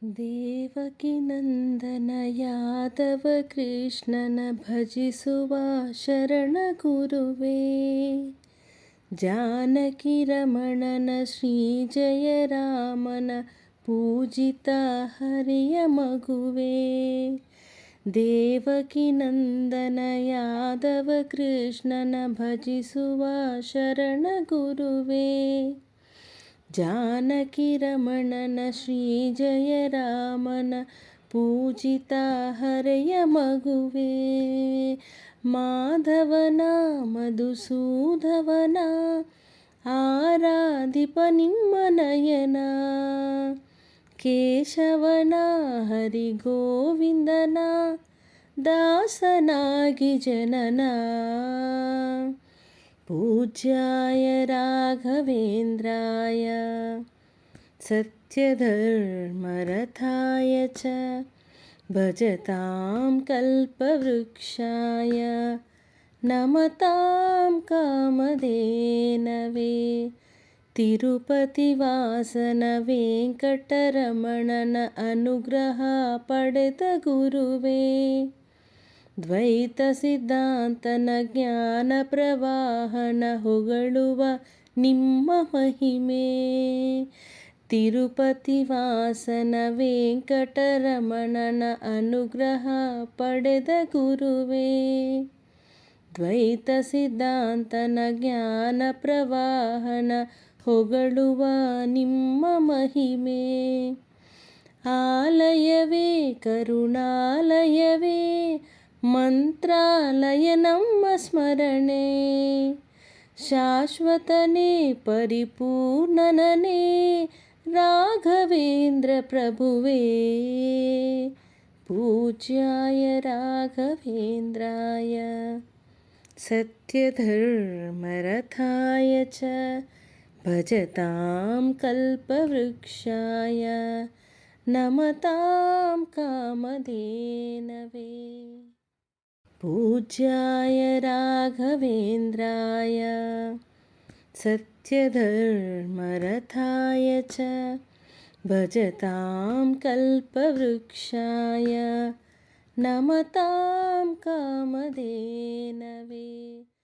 ದೇವಕಿ ನಂದನ ಯಾದವ ಕೃಷ್ಣನ ಭಜಿಸುವ ಶರಣ ಗುರುವೇ. ಜಾನಕಿ ರಮಣನ ಶ್ರೀ ಜಯ ರಾಮನ ಪೂಜಿತ ಹರಿಯ ಮಗುವೇ. ದೇವಕಿ ನಂದನ ಯಾದವ ಕೃಷ್ಣನ ಭಜಿಸುವ ಶರಣ ಗುರುವೇ. ಜಾನಕಿ ರಮಣನ ಶ್ರೀ ಜಯ ರಾಮನ ಪೂಜಿತ ಹರೆಯ ಮಗುವೇ. ಮಾಧವನ ಮಧುಸೂಧವನ ಆರಾಧಿಪ ನಿಮ್ಮ ನಯನ. ಕೇಶವನ ಹರಿಗೋವಿಂದನ ದಾಸನಾಗಿ ಜನನ. ಪೂಜ್ಯಾಯ ರಾಘವೇಂದ್ರಾಯ ಸತ್ಯಧರ್ಮರಥಾಯ ಚ ಭಜತಾಂ ಕಲ್ಪವೃಕ್ಷಾಯ ನಮತಾಂ ಕಾಮಧೇನವೇ. ತಿರುಪತಿ ವಾಸನ ವೆಂಕಟರಮಣನ ಅನುಗ್ರಹ ಪಡೆದ ಗುರುವೇ. ದ್ವೈತ ಸಿದ್ಧಾಂತನ ಜ್ಞಾನ ಪ್ರವಾಹನ ಹೊಗಳುವ ನಿಮ್ಮ ಮಹಿಮೆ. ತಿರುಪತಿ ವಾಸನ ವೆಂಕಟರಮಣನ ಅನುಗ್ರಹ ಪಡೆದ ಗುರುವೇ. ದ್ವೈತ ಸಿದ್ಧಾಂತನ ಜ್ಞಾನ ಪ್ರವಾಹನ ಹೊಗಳುವ ನಿಮ್ಮ ಮಹಿಮೆ. ಆಲಯವೇ ಕರುಣಾಲಯವೇ ಮಂತ್ರಾಲಯ ನಮ್ಮ ಸ್ಮರಣೆ. ಶಾಶ್ವತನೇ ಪರಿಪೂರ್ಣನೇ ರಾಘವೇಂದ್ರ ಪ್ರಭುವೇ. ಪೂಜ್ಯಾಯ ರಾಘವೇಂದ್ರಾಯ ಸತ್ಯಧರ್ಮರಥಾಯ ಚ ಭಜತಾಂ ಕಲ್ಪವೃಕ್ಷಾಯ ನಮತಾಂ ಕಾಮಧೇನವೇ. ಪೂಜ್ಯಾಯ ರಾಘವೇಂದ್ರಾಯ ಸತ್ಯಧರ್ಮರಥಾಯ ಚ ಭಜತಾಂ ಕಲ್ಪವೃಕ್ಷಾಯ ನಮತಾಂ ಕಾಮಧೇನವೇ.